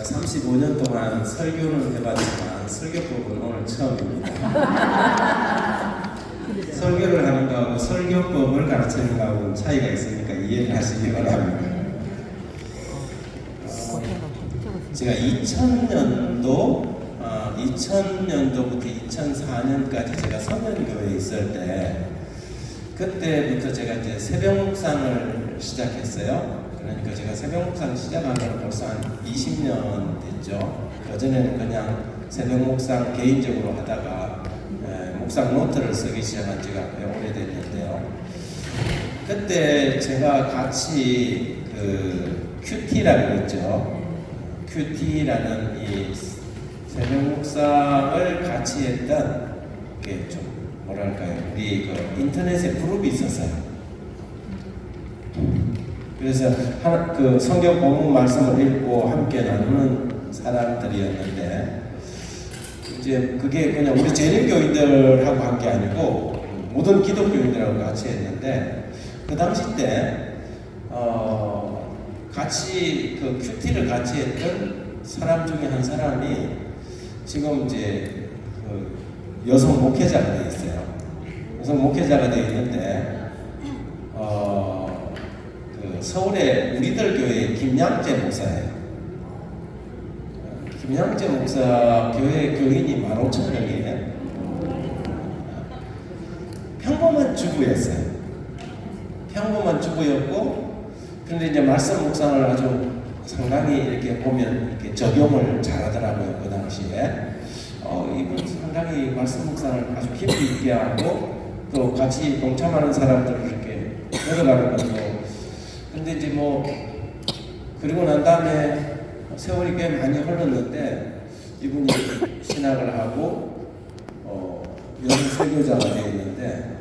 제가 35년 동안 설교는 해봤지만 설교법은 오늘 처음입니다. 설교를 하는 거하고 설교법을 가르치는 거하고는 차이가 있으니까 이해를 하시기 바랍니다. 제가 2000년도부터 2004년까지 제가 서면교회에 있을 때 그때부터 제가 이제 새벽 묵상을 시작했어요. 그러니까 제가 새벽 묵상 시작한 건 벌써 한 20년 됐죠. 그전에는 그냥 새벽 묵상 개인적으로 하다가 묵상 노트를 쓰기 시작한 지가 꽤 오래됐는데요. 그때 제가 같이 그 큐티라고 있죠. 큐티라는 이 새벽 묵상을 같이 했던 게 좀 뭐랄까요, 우리 그 인터넷에 그룹이 있었어요. 그래서 그 성경 본문 말씀을 읽고 함께 나누는 사람들이었는데, 이제 그게 그냥 우리 재림교인들하고 한 게 아니고 모든 기독교인들하고 같이 했는데, 그 당시 때 같이 그 큐티를 같이 했던 사람 중에 한 사람이 지금 이제 그 여성 목회자가 되어 있어요. 여성 목회자가 되어 있는데 그 서울의 우리들 교회 김양재 목사예요. 김양재 목사 교회 교인이 15,000명이에요. 평범한 주부였어요. 평범한 주부였고, 근데 이제 말씀 묵상을 아주 상당히 이렇게 보면 이렇게 적용을 잘하더라고요. 그 당시에 이분 상당히 말씀 묵상을 아주 깊이 있게 하고, 또 같이 동참하는 사람들을 이렇게 데려가는 것도. 근데 이제 뭐 그리고 난 다음에 세월이 꽤 많이 흘렀는데 이분이 신학을 하고 여성 설교자가 되어 있는데,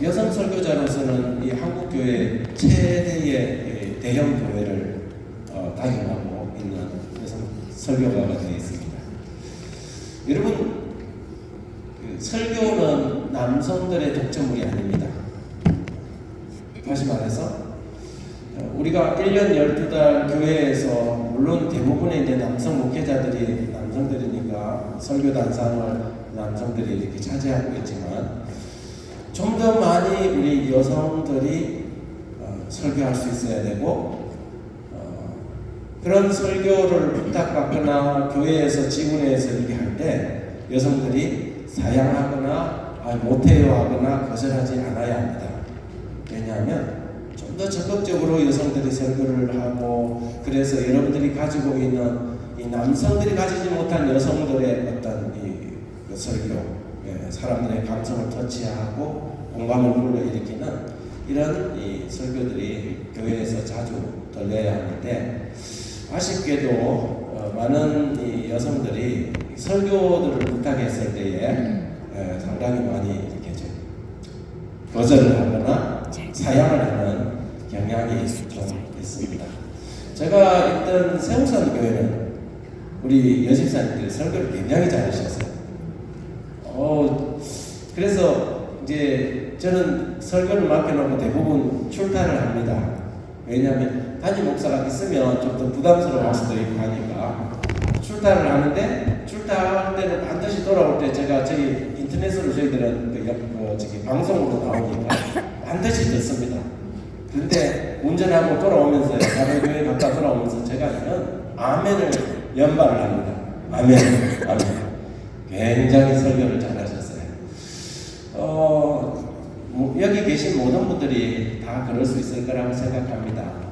여성 설교자로서는 이 한국 교회 최대의 대형 교회를 다녀가고 있는 여성 설교가가 되어 있습니다. 여러분, 그 설교는 남성들의 독점물이 아닙니다. 다시 말해서 우리가 1년 12달 교회에서, 물론 대부분의 이제 남성 목회자들이 남성들이니까 설교 단상을 남성들이 이렇게 차지하고 있지만, 좀 더 많이 우리 여성들이 설교할 수 있어야 되고, 그런 설교를 부탁받거나 교회에서 지구내에서 이렇게 할 때 여성들이 사양하거나 못해요 하거나 거절하지 않아야 합니다. 왜냐하면 좀 더 적극적으로 여성들이 설교를 하고, 그래서 여러분들이 가지고 있는 이 남성들이 가지지 못한 여성들의 어떤 이 설교, 사람들의 감성을 터치하고 공감을 불러일으키는 이런 이 설교들이 교회에서 자주 들려야 하는데, 아쉽게도 많은 이 여성들이 설교들을 부탁했을 때에 상당히 많이 이렇게 좀 거절을 하거나 사양을 하는 경향이 좀 있습니다. 제가 있던 세우산 교회는 우리 여집사님들이 설교를 굉장히 잘하셨어요. 그래서 이제 저는 설교를 맡겨놓고 대부분 출타를 합니다. 왜냐하면 담임 목사가 있으면 좀 더 부담스러워할 수도 있고 하니까 출타를 하는데, 출타할 때는 반드시 돌아올 때 제가 저희 인터넷으로 저희들은 방송으로 나오니까 반드시 듣습니다. 그런데 운전하고 돌아오면서, 다른 교회 갔다 돌아오면서 제가 아멘을 연발을 합니다. 아멘, 아멘. 굉장히 설교를 잘하셨어요. 여기 계신 모든 분들이 다 그럴 수 있을 거라고 생각합니다.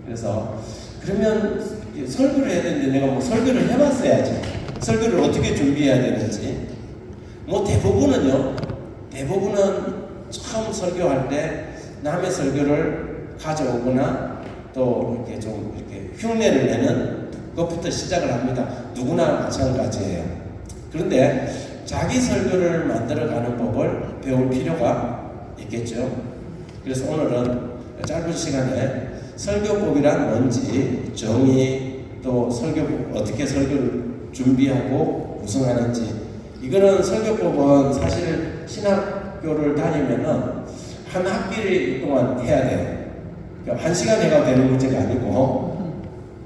그래서 그러면 설교를 해야 되는데 내가 뭐 설교를 해봤어야지. 설교를 어떻게 준비해야 되는지. 대부분은 처음 설교할 때 남의 설교를 가져오거나 또 이렇게 좀 이렇게 흉내를 내는 것부터 시작을 합니다. 누구나 마찬가지예요. 그런데 자기 설교를 만들어가는 법을 배울 필요가 있겠죠. 그래서 오늘은 짧은 시간에 설교법이란 뭔지, 정의, 또 어떻게 설교를 준비하고 구성하는지. 이거는 설교법은 사실 신학교를 다니면은 한 학기 동안 해야 돼요. 그러니까 한 시간 해가 되는 문제가 아니고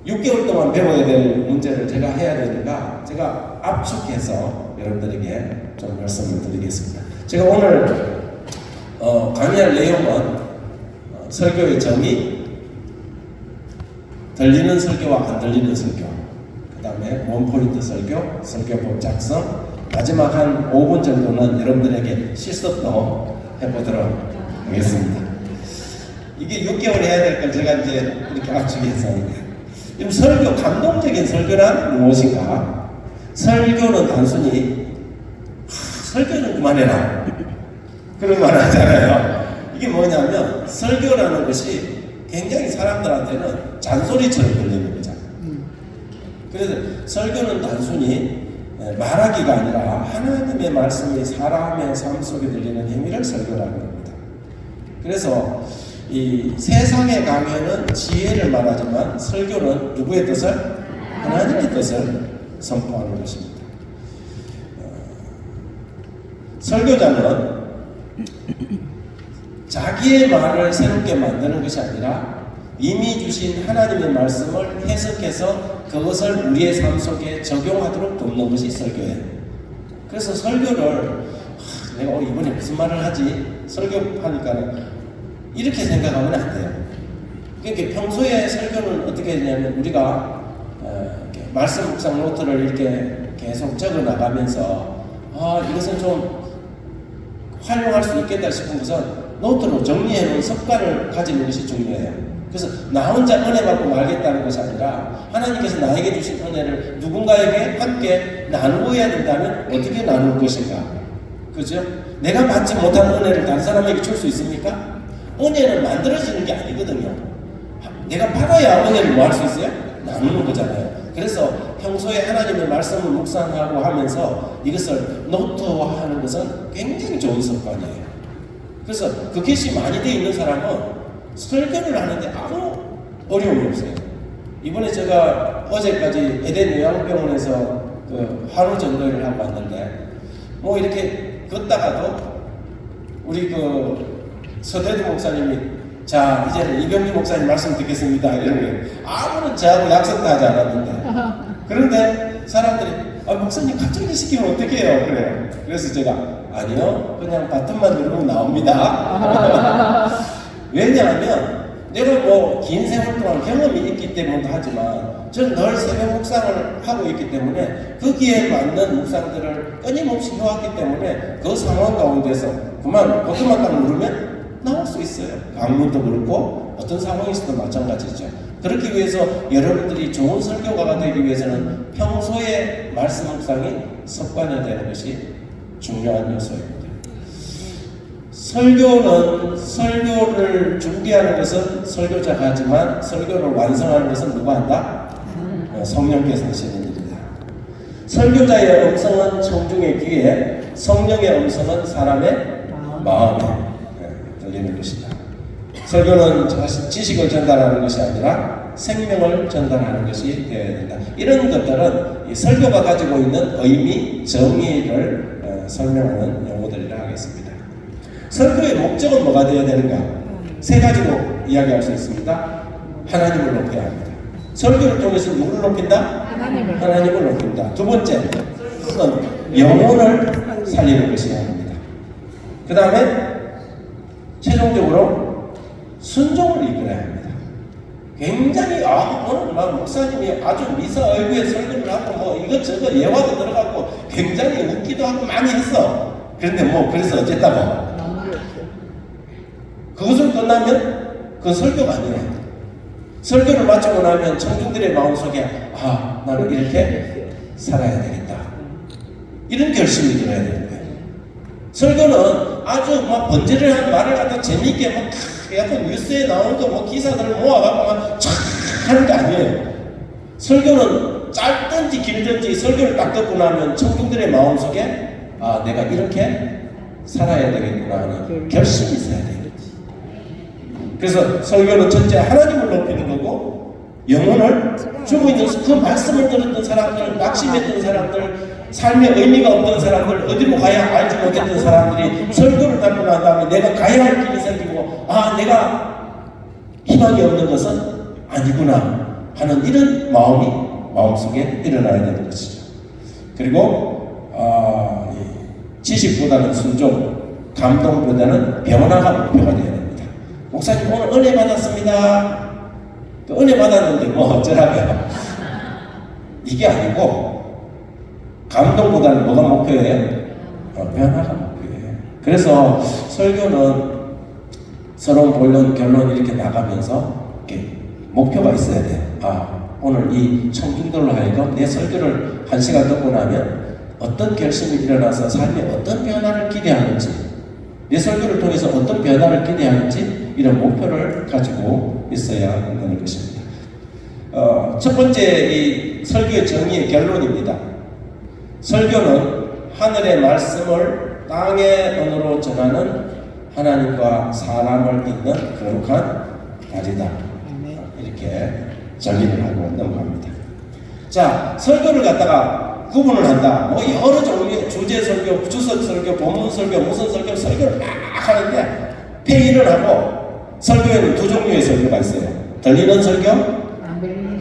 6개월 동안 배워야 될 문제를 제가 해야 되니까 제가 압축해서 여러분들에게 좀 말씀을 드리겠습니다. 제가 오늘 강의할 내용은 설교의 정의, 들리는 설교와 안 들리는 설교, 그 다음에 원포인트 설교, 설교법 작성, 마지막 한 5분 정도는 여러분들에게 실습도 해보도록 하겠습니다. 이게 6개월 해야 될 걸 제가 이제 이렇게 압축해서 지금 설교, 감동적인 설교란 무엇인가? 설교는 단순히 설교는 그만해라 그런 말 하잖아요. 이게 뭐냐면 설교라는 것이 굉장히 사람들한테는 잔소리처럼 들리는 거잖아요. 그래서 설교는 단순히 말하기가 아니라 하나님의 말씀이 사람의 삶 속에 들리는 행위를 설교라고 합니다. 그래서 이 세상의 강해는 지혜를 말하지만 설교는 누구의 뜻을? 하나님의 뜻을 선포하는 것입니다. 설교자는 자기의 말을 새롭게 만드는 것이 아니라 이미 주신 하나님의 말씀을 해석해서 그것을 우리의 삶 속에 적용하도록 돕는 것이 설교예요. 그래서 설교를 내가 이번에 무슨 말을 하지? 설교하니까는 이렇게 생각하면 안 돼요. 그러니까 평소에 설교는 어떻게 되냐면 우리가 이렇게 말씀 묵상 노트를 이렇게 계속 적어 나가면서 이것은 좀 활용할 수 있겠다 싶은 것은 노트로 정리해 놓은 습관을 가지는 것이 중요해요. 그래서 나 혼자 은혜 받고 말겠다는 것이 아니라 하나님께서 나에게 주신 은혜를 누군가에게 함께 나누어야 된다면 어떻게 나눌 것인가? 그죠? 내가 받지 못한 은혜를 다른 사람에게 줄 수 있습니까? 은혜는 만들어지는 게 아니거든요. 내가 받아야 은혜를 뭐 할 수 있어요? 나누는 거잖아요. 그래서 평소에 하나님의 말씀을 묵상하고 하면서 이것을 노트화하는 것은 굉장히 좋은 습관이에요. 그래서 그것이 많이 되어 있는 사람은 설교를 하는데 아무 어려움이 없어요. 이번에 제가 어제까지 에덴 요양병원에서 그 한우 전도회를 하고 왔는데 뭐 이렇게 걷다가도 우리 그 서대두 목사님이 자 이제는 이병기 목사님 말씀 듣겠습니다 이런 게 아무런 저하고 약속도 하지 않았는데 그런데 사람들이 목사님 갑자기 시키면 어떻게 해요? 그래요. 그래서 제가 아니요 그냥 버튼만 누르면 나옵니다. 왜냐하면 내가 뭐 긴 세월 동안 경험이 있기 때문도 하지만 저는 늘 새벽 묵상을 하고 있기 때문에 거기에 맞는 묵상들을 끊임없이 해왔기 때문에 그 상황 가운데서 그만 버튼만 딱 누르면 나올 수 있어요. 강문도 그렇고 어떤 상황에서도 마찬가지죠. 그렇기 위해서 여러분들이 좋은 설교가가 되기 위해서는 평소에 말씀 묵상이 습관화되는 것이 중요한 요소입니다. 설교를 준비하는 것은 설교자가 하지만 설교를 완성하는 것은 누가 한다? 성령께서 하시는 일이다. 설교자의 음성은 청중의 귀에, 성령의 음성은 사람의 마음에 들리는 것이다. 설교는 지식을 전달하는 것이 아니라 생명을 전달하는 것이 되어야 된다. 이런 것들은 이 설교가 가지고 있는 의미, 정의를 설명하는 용어들이라 하겠습니다. 설교의 목적은 뭐가 되어야 되는가? 세 가지로 이야기할 수 있습니다. 하나님을 높여야 합니다. 설교를 통해서 누구를 높인다? 하나님을 높인다. 두 번째, 영혼을 살리는 것이어야 합니다. 그 다음에 최종적으로 순종을 이끌어야 합니다. 굉장히 오늘 목사님이 아주 미사 얼굴에 설교를 하고 뭐 이것저것 예화도 들어가고 굉장히 웃기도 하고 많이 했어. 그런데 뭐 그래서 어쨌다고? 그것을 끝나면 그 설교가 아니에요. 설교를 마치고 나면 청중들의 마음속에 나는 이렇게 살아야 되겠다. 이런 결심이 들어야 되는 거예요. 설교는 아주 막 번제를 한 말을 갖다 재미있게 막 약간 뉴스에 나오는 거 뭐 기사들을 모아갖고 막 촥 하는 게 아니에요. 설교는 짧든지 길든지 설교를 딱 듣고 나면 청중들의 마음속에 내가 이렇게 살아야 되겠구나 하는 결심이 있어야 돼요. 그래서 설교는 첫째 하나님을 높이는 거고 영혼을 주고 있는 그 말씀을 들었던 사람들, 낙심했던 사람들, 삶의 의미가 없던 사람들, 어디로 가야 알지 못했던 사람들이 설교를 듣고 난 다음에 내가 가야 할 길이 생기고 내가 희망이 없는 것은 아니구나 하는 이런 마음이 마음속에 일어나야 되는 것이죠. 그리고 지식보다는 순종, 감동보다는 변화가 목표가 되어야 됩니다. 목사님 오늘 은혜 받았습니다. 은혜 받았는데 뭐 어쩌라고요? 이게 아니고 감동보다는 뭐가 목표예요? 변화가 목표예요. 그래서 설교는 서론, 본론, 결론 이렇게 나가면서 이렇게 목표가 있어야 돼요. 오늘 이 청중들로 하여금 내 설교를 1시간 듣고 나면 어떤 결심이 일어나서 삶에 어떤 변화를 기대하는지, 내 설교를 통해서 어떤 변화를 기대하는지 이런 목표를 가지고 있어야 한다는 것입니다. 첫 번째 이 설교의 정의의 결론입니다. 설교는 하늘의 말씀을 땅의 언어로 전하는 하나님과 사람을 잇는 거룩한 달이다. 이렇게 정의를 하고 넘어갑니다. 자, 설교를 갖다가 구분을 한다. 뭐 여러 종류의 주제 설교, 주석 설교, 본문 설교, 무슨 설교를 막 하는데 회의를 하고 설교에는 두 종류의 설교가 있어요. 들리는 설교,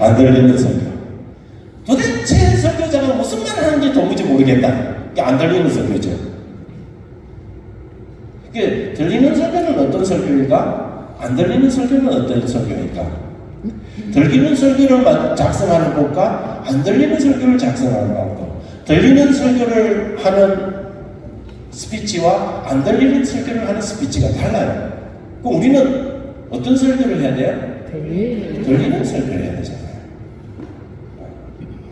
안 들리는 설교. 도대체 설교자가 무슨 말을 하는지 도무지 모르겠다. 이게 안 들리는 설교죠. 이게 들리는 설교는 어떤 설교일까? 안 들리는 설교는 어떤 설교일까? 들리는 설교를 작성하는 것과 안 들리는 설교를 작성하는 방법, 들리는 설교를 하는 스피치와 안 들리는 설교를 하는 스피치가 달라요. 그럼 우리는 어떤 설교를 해야 돼요? 들리는 설교를 해야 되잖아요.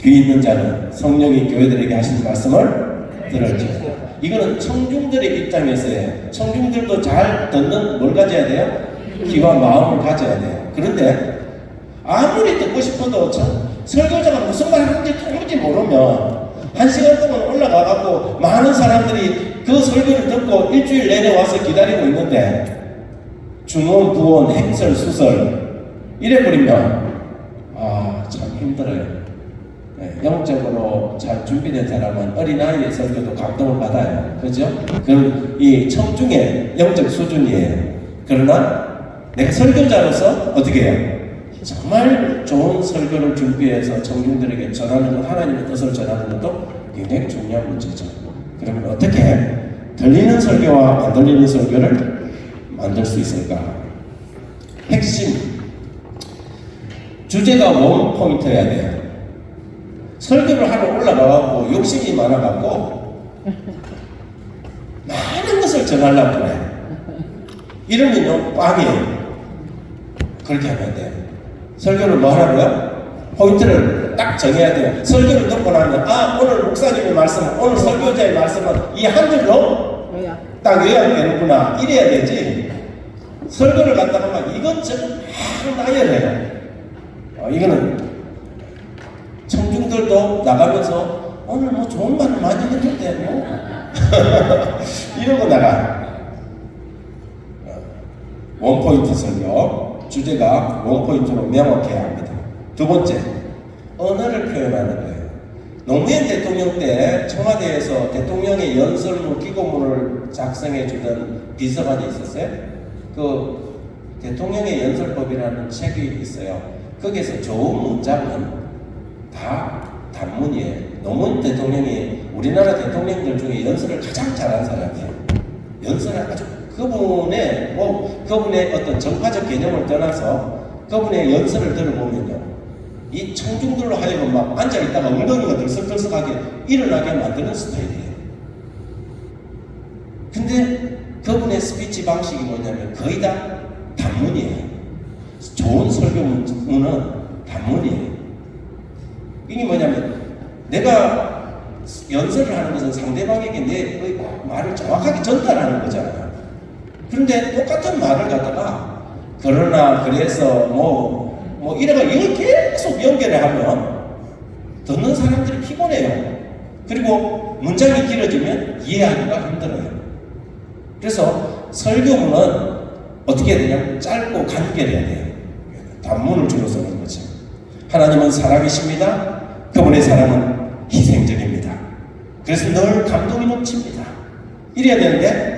귀 있는 자는 성령이 교회들에게 하신 말씀을 들을지어다. 이거는 청중들의 입장에서의, 청중들도 잘 듣는 뭘 가져야 돼요? 귀와 마음을 가져야 돼요. 그런데 아무리 듣고 싶어도 설교자가 무슨 말 하는지 도무지 모르면 1시간 동안 올라가갖고 많은 사람들이 그 설교를 듣고 일주일 내내 와서 기다리고 있는데 중원, 부원, 행설, 수설 이래버리면 참 힘들어요. 영적으로 잘 준비된 사람은 어린아이의 설교도 감동을 받아요. 그죠? 그건 이 청중의 영적 수준이에요. 그러나 내가 설교자로서 어떻게 해요? 정말 좋은 설교를 준비해서 청중들에게 전하는 것, 하나님의 뜻을 전하는 것도 굉장히 중요한 문제죠. 그러면 어떻게 들리는 설교와 안 들리는 설교를 만들 수 있을까? 핵심 주제가 원 포인트여야 돼요. 설교를 하러 올라가고 욕심이 많아갖고 많은 것을 전하려고 그래. 이러면요 꽝이에요. 그렇게 하면 돼요. 설교를 뭐 하라고요? 포인트를 딱 정해야 돼요. 설교를 듣고 나면 오늘 목사님의 말씀은, 오늘 설교자의 말씀은 이 한 줄로 딱 요약되는구나 이래야 되지. 설교를 갖다가 막 이것저것 막 나열해요. 이거는 청중들도 나가면서 오늘 뭐 좋은 말을 많이 했는데 뭐 이러고 나가. 원포인트 설교, 주제가 원포인트로 명확해야 합니다. 두 번째, 언어를 표현하는 거예요. 노무현 대통령 때 청와대에서 대통령의 연설문, 기고문을 작성해 주던 비서관이 있었어요. 그 대통령의 연설법이라는 책이 있어요. 거기에서 좋은 문장은 다 단문이에요. 노무현 대통령이 우리나라 대통령들 중에 연설을 가장 잘한 사람이에요. 연설을 아주 그분의 어떤 정파적 개념을 떠나서 그분의 연설을 들어보면요, 이 청중들로 하여금 막 앉아있다가 엉덩이가 들썩들썩하게 일어나게 만드는 스타일이에요. 근데 그분의 스피치 방식이 뭐냐면 거의 다 단문이에요. 좋은 설교문은 단문이에요. 이게 뭐냐면 내가 연설을 하는 것은 상대방에게 내 말을 정확하게 전달하는 거잖아요. 그런데 똑같은 말을 갖다가 그러나 그래서 뭐 이래가 이걸 계속 연결을 하면 듣는 사람들이 피곤해요. 그리고 문장이 길어지면 이해하기가 힘들어요. 그래서 설교문은 어떻게 해야 되냐? 짧고 간결해야 돼요. 단문을 주로 쓰는 거죠. 하나님은 살아계십니다. 그분의 사랑은 희생적입니다. 그래서 늘 감동이 넘칩니다. 이래야 되는데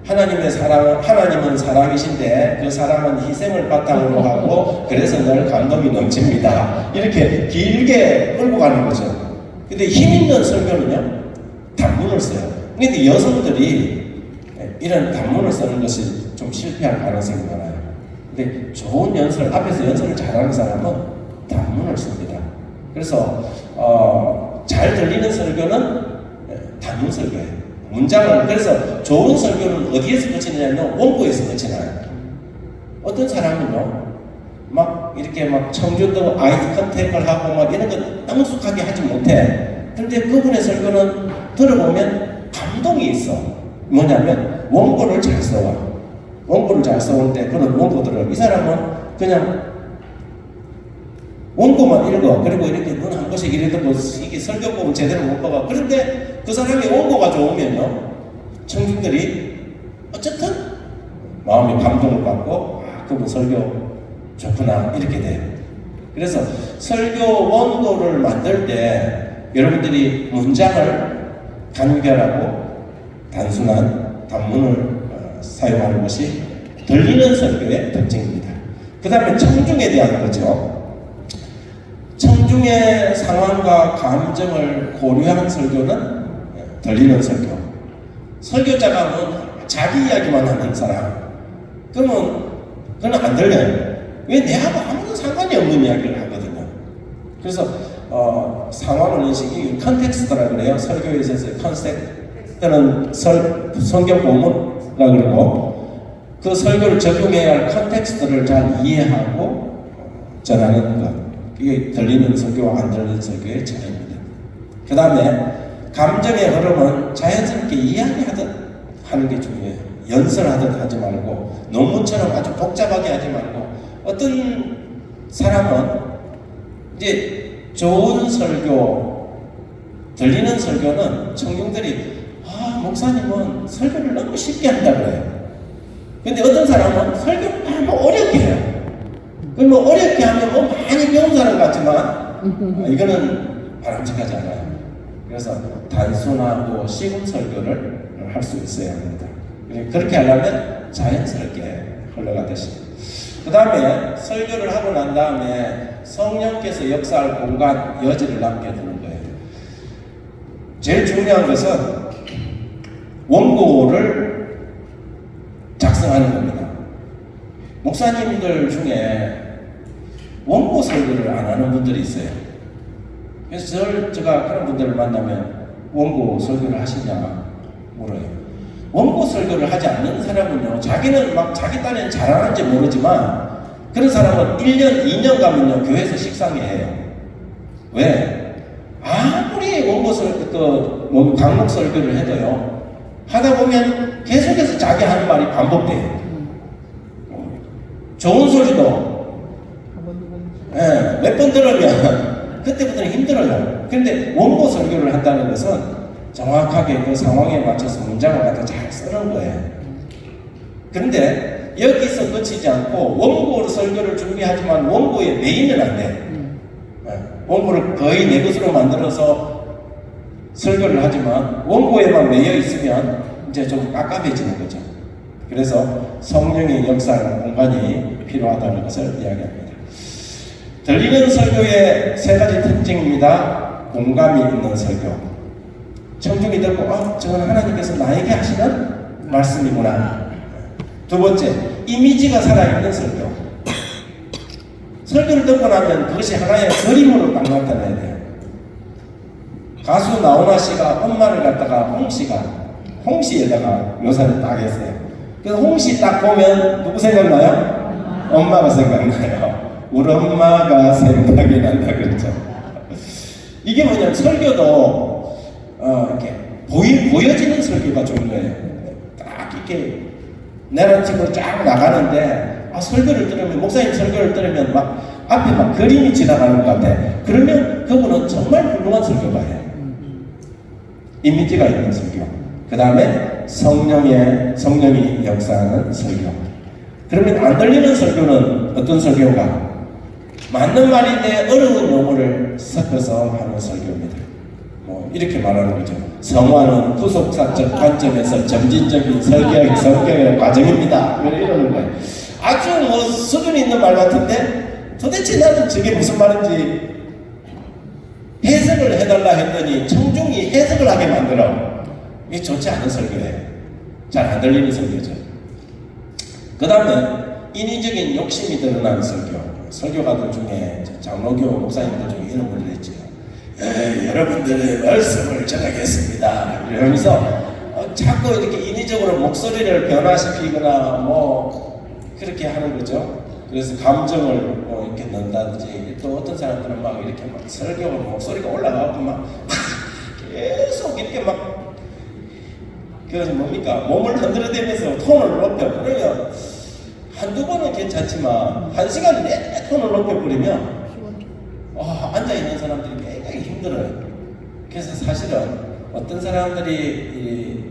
하나님은 사랑이신데 그 사랑은 희생을 바탕으로 하고 그래서 늘 감동이 넘칩니다. 이렇게 길게 끌고 가는 거죠. 근데 힘 있는 설교는요, 단문을 써요. 근데 여성들이 이런 단문을 쓰는 것이 좀 실패할 가능성이 많아요. 근데 좋은 앞에서 연설을 잘하는 사람은 단문을 씁니다. 그래서 잘 들리는 설교는 단문 설교예요. 문장을, 그래서 좋은 설교는 어디에서 끝이냐면 원고에서 끝이 나요. 어떤 사람은요, 막 이렇게 막 청중도 아이 컨택을 하고 막 이런 거 능숙하게 하지 못해. 근데 그분의 설교는 들어보면 감동이 있어. 뭐냐면 원고를 잘 써와. 원고를 잘 써올 때 그런 원고들을, 이 사람은 그냥 원고만 읽어. 그리고 이렇게 눈 한 번씩 이래도 이게 설교법은 제대로 못 봐가. 그런데 그 사람이 원고가 좋으면요, 청중들이 어쨌든 마음이 감동을 받고, 그분 설교 좋구나, 이렇게 돼요. 그래서 설교 원고를 만들 때 여러분들이 문장을 간결하고 단순한 단문을 사용하는 것이 들리는 설교의 특징입니다. 그 다음에 청중에 대한 거죠. 청중의 상황과 감정을 고려한 설교는 들리는 설교. 설교자가 자기 이야기만 하는 사람, 그러면 그건 안 들려요. 왜 내하고 아무런 상관이 없는 이야기를 하거든요. 그래서 상황을 인식이 컨텍스트라고 그래요. 설교에 있어서 컨텍스트는 성경 본문이라고 그러고, 그 설교를 적용해야 할 컨텍스트를 잘 이해하고 전하는 것. 이게 들리는 설교와 안 들리는 설교의 차이입니다. 그 다음에 감정의 흐름은 자연스럽게 이야기하듯 하는 게 중요해요. 연설하듯 하지 말고, 논문처럼 아주 복잡하게 하지 말고, 어떤 사람은 이제 좋은 설교, 들리는 설교는 청중들이 목사님은 설교를 너무 쉽게 한다 그래요. 근데 어떤 사람은 설교를 너무 어렵게 해요. 뭐 어렵게 하면 뭐 많이 배운 사람 같지만 이거는 바람직하지 않아요. 그래서 단순하고 쉬운 설교를 할 수 있어야 합니다. 그렇게 하려면 자연스럽게 흘러가듯이. 그 다음에 설교를 하고 난 다음에 성령께서 역사할 공간, 여지를 남겨두는 거예요. 제일 중요한 것은 원고를 작성하는 겁니다. 목사님들 중에 원고 설교를 안 하는 분들이 있어요. 그래서 제가 그런 분들을 만나면 원고 설교를 하시냐 물어요. 원고 설교를 하지 않는 사람은요, 자기는 막 자기 딴에는 잘하는지 모르지만 그런 사람은 1년, 2년 가면요 교회에서 식상해해요. 왜? 아무리 원고 설교, 강목 설교를 해도요, 하다 보면 계속해서 자기 하는 말이 반복돼요. 좋은 소리도 몇 번 들으면 그때부터는 힘들어요. 그런데 원고 설교를 한다는 것은 정확하게 그 상황에 맞춰서 문장을 갖다 잘 쓰는 거예요. 그런데 여기서 그치지 않고 원고 설교를 준비하지만 원고에 매이면 안 돼. 원고를 거의 내 것으로 만들어서 설교를 하지만 원고에만 매여 있으면 이제 좀 깝깝해지는 거죠. 그래서 성령의 역사하는 공간이 필요하다는 것을 이야기합니다. 들리는 설교의 세 가지 특징입니다. 공감이 있는 설교. 청중이 듣고 저건 하나님께서 나에게 하시는 말씀이구나. 두 번째, 이미지가 살아있는 설교. 설교를 듣고 나면 그것이 하나의 그림으로 딱 나타나야 돼요. 가수 나훈아 씨가 엄마를 갖다가 홍씨에다가 묘사를 딱 했어요. 그래서 홍씨 딱 보면 누구 생각나요? 엄마가 생각나요. 우리 엄마가 생각이 난다 그랬죠. 이게 뭐냐면 설교도 이렇게 보여지는 설교가 좋은 거예요. 딱 이렇게 내러티브로 쫙 나가는데 설교를 들으면, 목사님 설교를 들으면 막 앞에 막 그림이 지나가는 것 같아. 그러면 그분은 정말 훌륭한 설교가예요. 이미지가 있는 설교. 그 다음에 성령이 역사하는 설교. 그러면 안 들리는 설교는 어떤 설교인가? 맞는 말인데 어려운 용어를 섞어서 하는 설교입니다. 뭐 이렇게 말하는 거죠. 성화는 후속사적 관점에서 점진적인 설계의 과정입니다. 이러는 거예요. 아주 뭐 수준이 있는 말 같은데 도대체 나는 저게 무슨 말인지 해석을 해달라 했더니 청중이 해석을 하게 만들어. 이게 좋지 않은 설교예요. 잘 안 들리는 설교죠. 그 다음에 인위적인 욕심이 드러나는 설교. 설교가들 중에 장로교 목사님들 중에 이런 분들이 있죠. 여러분들의 말씀을 전하겠습니다. 이러면서 자꾸 이렇게 인위적으로 목소리를 변화시키거나 뭐 그렇게 하는 거죠. 그래서 감정을 뭐 이렇게 넣는다든지, 또 어떤 사람들은 막 이렇게 막 설교가 목소리가 올라가고 막 계속 이렇게 막 뭡니까? 몸을 흔들어대면서 톤을 높여. 그러면 한두 번은 괜찮지만 한 시간 내내 톤을 높여버리면 앉아있는 사람들이 굉장히 힘들어요. 그래서 사실은 어떤 사람들이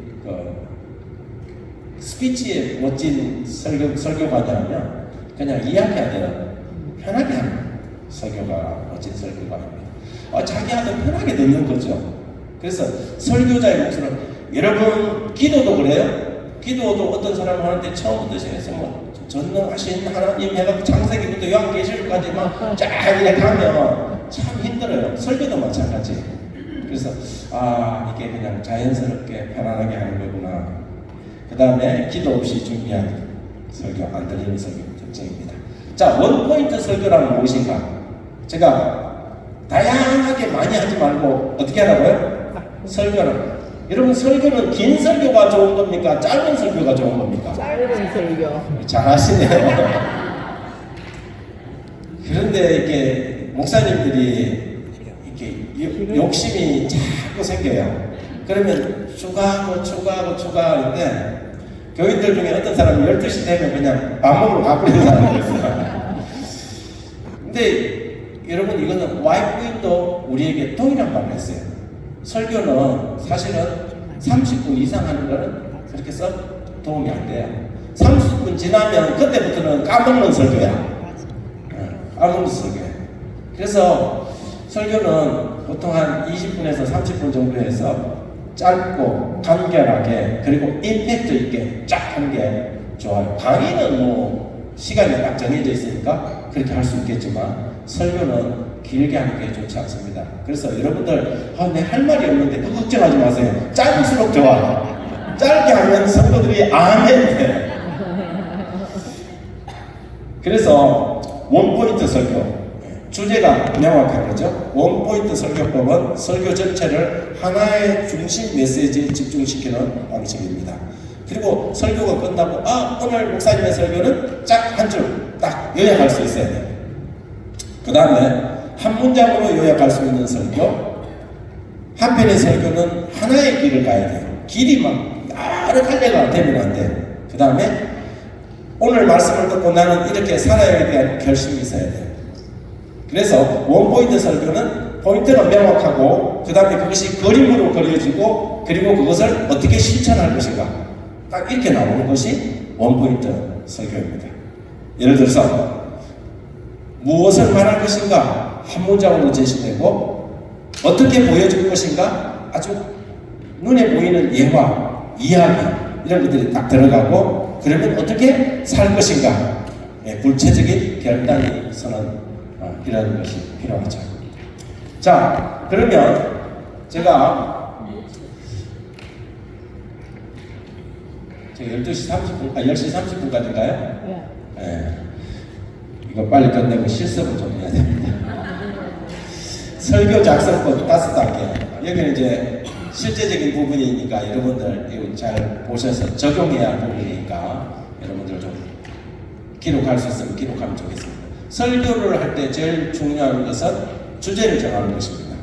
스피치에 멋진 설교가냐면 그냥 이야기하면 편하게 하는 설교가 멋진 설교가 아닙니다. 자기한테 편하게 듣는 거죠. 그래서 설교자의 목소리는, 여러분 기도도 그래요. 기도도 어떤 사람 하는데 처음부터 시작해서 뭐 전능하신 하나님 해갖고 창세기부터 요한계시록까지 막 쫙 이렇게 가면 참 힘들어요. 설교도 마찬가지. 그래서 이게 그냥 자연스럽게 편안하게 하는 거구나. 그 다음에 기도 없이 준비한 설교, 안 들리는 설교 특징입니다. 자, 원포인트 설교란 무엇인가? 제가 다양하게 많이 하지 말고 어떻게 하라고요? 설교는, 여러분 설교는 긴 설교가 좋은 겁니까? 짧은 설교가 좋은 겁니까? 짧은 설교. 잘하시네요. 그런데 이렇게 목사님들이 이렇게 욕심이 자꾸 생겨요. 그러면 추가하는데 교인들 중에 어떤 사람이 12시 되면 그냥 밥 먹으러 가고 있는 사람이 있어요. 근데 여러분 이거는 와이프인도 우리에게 동일한 말을 했어요. 설교는 사실은 30분 이상 하는 거는 그렇게 썩 도움이 안 돼요. 30분 지나면 그때부터는 까먹는 설교야. 까먹는 설교야. 그래서 설교는 보통 한 20분에서 30분 정도 해서 짧고 간결하게 그리고 임팩트 있게 쫙 하는 게 좋아요. 강의는 뭐 시간이 딱 정해져 있으니까 그렇게 할 수 있겠지만 설교는 길게 하는 게 좋지 않습니다. 그래서 여러분들 내 할 말이 없는데 걱정하지 마세요. 짧을수록 좋아요. 짧게 하면 성도들이 아멘 해. 그래서 원포인트 설교, 주제가 명확한 거죠. 원포인트 설교법은 설교 전체를 하나의 중심 메시지에 집중시키는 방식입니다. 그리고 설교가 끝나고 오늘 목사님의 설교는 딱 한 줄 딱 요약할 수 있어야 돼요. 그 다음에 한 문장으로 요약할 수 있는 설교, 한 편의 설교는 하나의 길을 가야 돼요. 길이 막 여러 갈래가 되면 안 돼요. 그 다음에 오늘 말씀을 듣고 나는 이렇게 살아야 대한 결심이 있어야 돼요. 그래서 원포인트 설교는 포인트가 명확하고 그 다음에 그것이 그림으로 그려지고 그리고 그것을 어떻게 실천할 것인가 딱 이렇게 나오는 것이 원포인트 설교입니다. 예를 들어서 무엇을 말할 것인가 한 문장으로 제시되고 어떻게 보여줄 것인가 아주 눈에 보이는 예화, 이야기 이런 것들이 딱 들어가고 그러면 어떻게 살 것인가 구체적인 결단이 선언이라는 것이 필요하죠. 자, 그러면 제가 10시 30분까지인가요? 네. 이거 빨리 끝내고 실습을 좀 해야 됩니다. 설교 작성법 5단계. 여기는 이제 실제적인 부분이니까 여러분들 이거 잘 보셔서 적용해야 할 부분이니까 여러분들 좀 기록할 수 있으면 기록하면 좋겠습니다. 설교를 할 때 제일 중요한 것은 주제를 정하는 것입니다.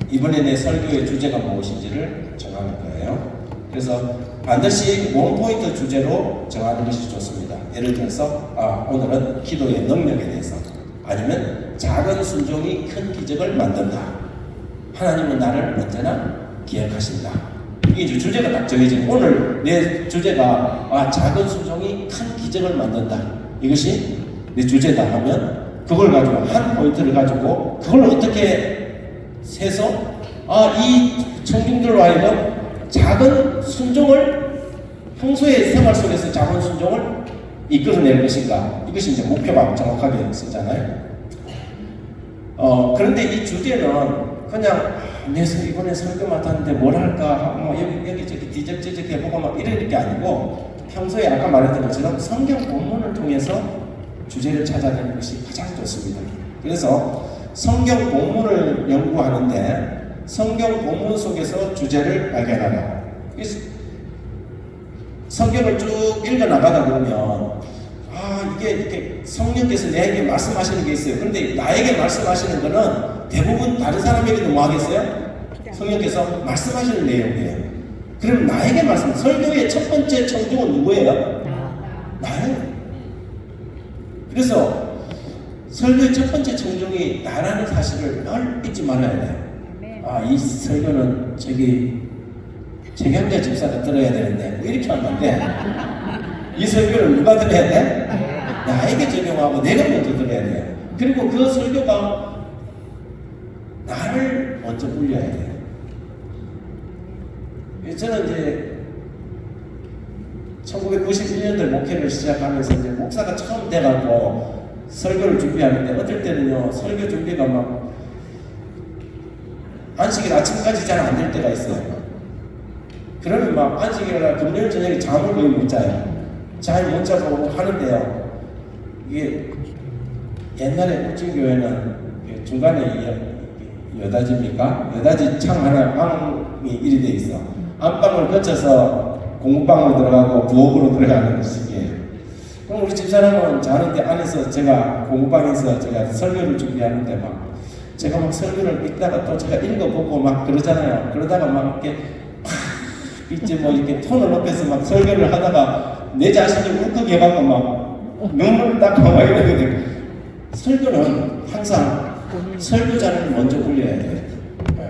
이번에 내 설교의 주제가 무엇인지를 정하는 거예요. 그래서 반드시 원포인트 주제로 정하는 것이 좋습니다. 예를 들어서 오늘은 기도의 능력에 대해서, 아니면 작은 순종이 큰 기적을 만든다. 하나님은 나를 언제나 기억하신다. 이게 이제 주제가 딱 정해지고, 오늘 내 주제가 작은 순종이 큰 기적을 만든다. 이것이 내 주제다 하면 그걸 가지고 한 포인트를 가지고 그걸 어떻게 세서 이 청중들로 하여금 작은 순종을, 평소의 생활 속에서 작은 순종을 이끌어낼 것인가, 이것이 이제 목표가 정확하게 쓰잖아요. 그런데 이 주제는 그냥 이번에 설교 맡았는데 뭘 할까 하고 여기저기 뒤적뒤적 해보고 막 이럴 게 아니고, 평소에 아까 말했던 것처럼 성경 본문을 통해서 주제를 찾아내는 것이 가장 좋습니다. 그래서 성경 본문을 연구하는데 성경 본문 속에서 주제를 발견하라. 성경을 쭉 읽어 나가다 보면 이게 이렇게 성령께서 나에게 말씀하시는 게 있어요. 그런데 나에게 말씀하시는 거는 대부분 다른 사람에게도 뭐 하겠어요? 성령께서 말씀하시는 내용이에요. 그럼 나에게 설교의 첫 번째 청중은 누구예요? 나예요. 그래서 설교의 첫 번째 청중이 나라는 사실을 늘 잊지 말아야 돼요. 이 설교는 최경자 집사가 들어야 되는데 이렇게 하면 안 돼. 이 설교를 누가 들어야 돼? 나에게 적용하고 내가 먼저 들어야 돼요. 그리고 그 설교가 나를 먼저 울려야 돼요. 저는 이제 1991년도에 목회를 시작하면서 이제 목사가 처음 돼가지고 설교를 준비하는데, 어떨 때는요 설교 준비가 막 안식일 아침까지 잘 안 될 때가 있어요. 그러면 막 안식일날 금요일 저녁에 잠을 거의 못 자요. 잘 못 자고 하는데요, 이게 옛날에 울진교회는 중간에 여다지입니까? 여다지 창 하나 방이 이리 돼 있어. 안방을 거쳐서 공부방으로 들어가고 부엌으로 들어가는 식이에요. 그럼 우리 집사람은 자는데 안에서 제가 공부방에서 제가 설교를 준비하는데 제가 막 설교를 읽다가 또 제가 읽어보고 막 그러잖아요. 그러다가 막 이렇게 이제 이렇게 톤을 높여서 막 설교를 하다가 내 자신을 울컥해갖고 막 눈물을 닦고 막 이러거든요. 설교는 항상 설교자를 먼저 울려야 돼요.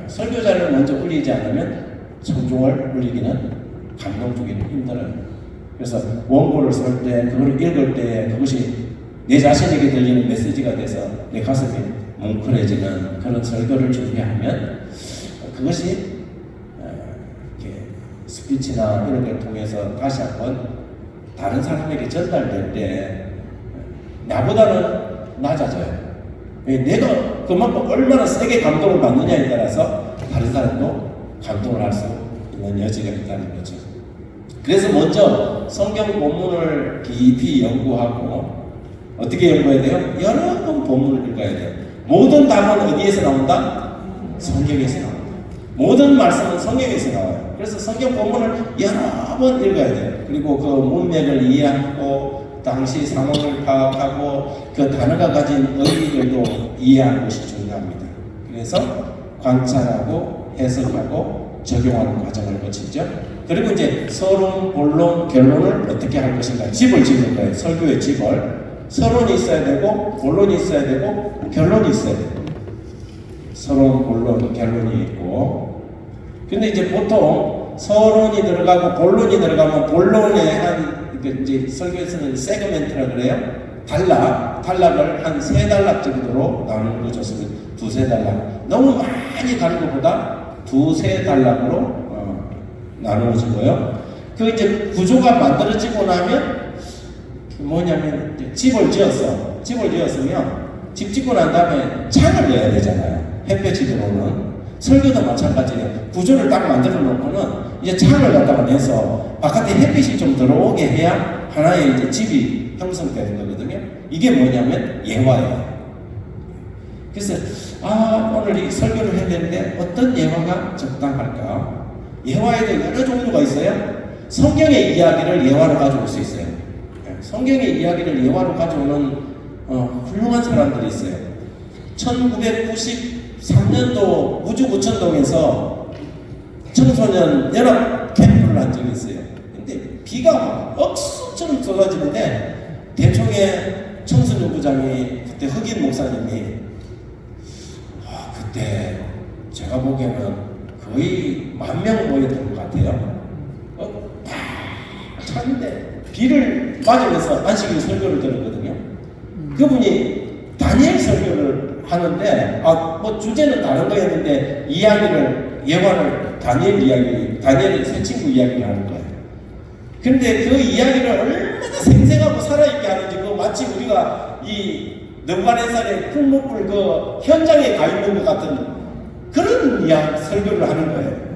설교자를 먼저 울리지 않으면 청중을 울리기는, 감동 주기는 힘들어요. 그래서 원고를 쓸 때, 그걸 읽을 때 그것이 내 자신에게 들리는 메시지가 돼서 내 가슴이 뭉클해지는 그런 설교를 준비하면, 그것이 스피치나 이런 걸 통해서 다시 한번 다른 사람에게 전달될 때 나보다는 낮아져요. 내가 그만큼 얼마나 세게 감동을 받느냐에 따라서 다른 사람도 감동을 할 수 있는 여지가 있다는 거죠. 그래서 먼저 성경 본문을 깊이 연구하고, 어떻게 연구해야 돼요? 여러 번 본문을 읽어야 돼요. 모든 답은 어디에서 나온다? 성경에서 나온다. 모든 말씀은 성경에서 나와요. 그래서 성경 본문을 여러 번 읽어야 돼요. 그리고 그 문맥을 이해하고 당시 상황을 파악하고 그 단어가 가진 의미들도 이해하는 것이 중요합니다. 그래서 관찰하고 해석하고 적용하는 과정을 거치죠. 그리고 이제 서론, 본론, 결론을 어떻게 할 것인가, 집을 짓는 거예요. 설교의 집을. 서론이 있어야 되고, 본론이 있어야 되고, 결론이 있어야 돼요. 서론, 본론, 결론이 있고. 근데 이제 보통 서론이 들어가고 본론이 들어가면 본론에 이제 설교에서는 세그멘트라 그래요. 단락을 한 3단락 정도로 나누는 거 좋습니다. 2-3단락. 너무 많이 가는 것보다 2-3단락으로 나누어지고요. 그 이제 구조가 만들어지고 나면 뭐냐면 이제 집을 지었으면 집 짓고 난 다음에 창을 내야 되잖아요. 햇볕이 들어오는. 설교도 마찬가지예요. 구조를 딱 만들어 놓고는 이제 창을 갖다가 내서 바깥에 햇빛이 좀 들어오게 해야 하나의 이제 집이 형성되는 거거든요. 이게 뭐냐면 예화예요. 그래서 오늘 이 설교를 해야 되는데 어떤 예화가 적당할까? 예화에도 여러 종류가 있어요. 성경의 이야기를 예화로 가져올 수 있어요. 성경의 이야기를 예화로 가져오는 훌륭한 사람들이 있어요. 1993년도 우주구천동에서 청소년 연합 캠프를 한 적이 있어요. 근데 비가 억수처럼 쏟아지는데 대총의 청소년부장이 그때 흑인 목사님이 그때 제가 보기에는 거의 10,000명 모였던 것 같아요. 찼는데 비를 맞으면서 안식일 설교를 들었거든요. 그분이 다니엘 설교를 하는데 뭐 주제는 다른 거였는데 이야기를 예화를 다니엘의 새 친구 이야기를 하는 거예요. 근데 그 이야기를 얼마나 생생하고 살아있게 하는지, 그 마치 우리가 이 느부갓네살의 풀무불 그 현장에 가 있는 것 같은 그런 설교를 하는 거예요.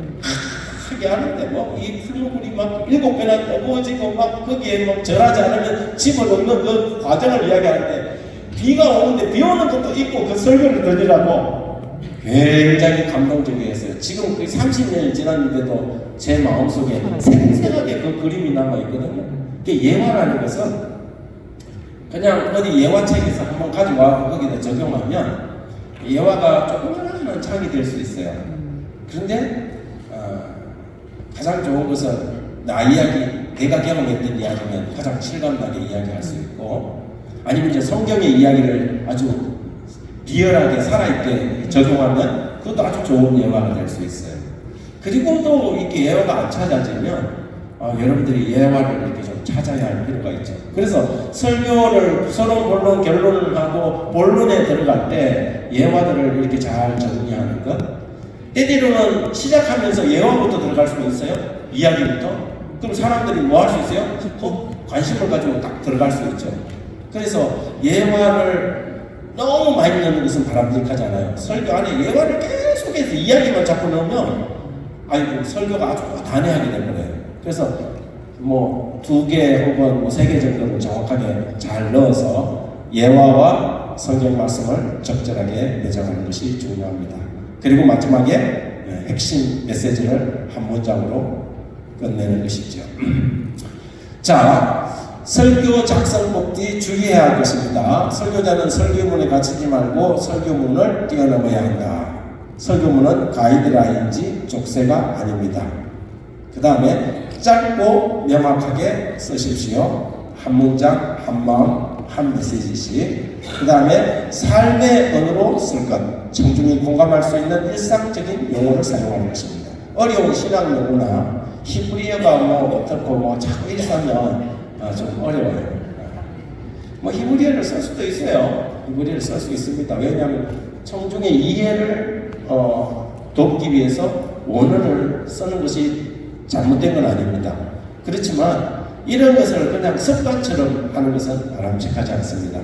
크게 하는데 뭐 이 풀무불이 막 7배나 뜨거워지고 막 거기에 뭐 절하지 않으면 집어넣는 그 과정을 이야기하는데, 비가 오는데 비 오는 것도 있고 그 설교를 들으라고 굉장히 감동적이었어요. 지금 그 30년이 지났는데도 제 마음속에 생생하게 그 그림이 남아있거든요. 이게 예화라는 것은 그냥 어디 예화책에서 한번 가져와 거기다 적용하면 예화가 조그마한 창이 될 수 있어요. 그런데 가장 좋은 것은 나 이야기, 내가 경험했던 이야기면 가장 실감나게 이야기할 수 있고, 아니면 이제 성경의 이야기를 아주 리얼하게 살아있게 적용하면 그것도 아주 좋은 예화가 될 수 있어요. 그리고 또 이렇게 예화가 안 찾아지면 여러분들이 예화를 이렇게 좀 찾아야 할 필요가 있죠. 그래서 설교를 서론, 본론, 결론을 하고 본론에 들어갈 때 예화들을 이렇게 잘 정리하는 것. 때때로는 시작하면서 예화부터 들어갈 수도 있어요. 이야기부터. 그럼 사람들이 뭐 할 수 있어요? 관심을 가지고 딱 들어갈 수 있죠. 그래서 예화를 너무 많이 넣는 것은 바람직하잖아요. 설교 안에 예화를 계속해서 이야기만 자꾸 넣으면 아이고 설교가 아주 단회하게 되거든요. 그래서 뭐 2개 혹은 뭐 3개 정도를 정확하게 잘 넣어서 예화와 성경 말씀을 적절하게 매장하는 것이 중요합니다. 그리고 마지막에 핵심 메시지를 한 문장으로 끝내는 것이죠. 자, 설교 작성법 뒤 주의해야 할 것입니다. 설교자는 설교문에 갇히지 말고 설교문을 뛰어넘어야 한다. 설교문은 가이드라인인지 족쇄가 아닙니다. 그 다음에 짧고 명확하게 쓰십시오. 한 문장, 한 마음, 한 메시지씩. 그 다음에 삶의 언어로 쓸 것. 청중이 공감할 수 있는 일상적인 용어를 사용하는 것입니다. 어려운 신학 용어나 히브리어가 뭐 어떻고 뭐 자꾸 이렇게 하면 좀 어려워요. 뭐 히브리어를 쓸 수도 있어요. 히브리어를 쓸 수 있습니다. 왜냐하면 청중의 이해를 돕기 위해서 원어를 쓰는 것이 잘못된 건 아닙니다. 그렇지만 이런 것을 그냥 습관처럼 하는 것은 바람직하지 않습니다.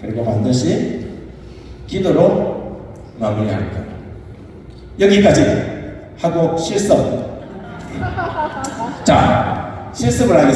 그리고 반드시 기도로 마무리할 것. 여기까지 하고 실습. 자, 실습을 하겠습니다.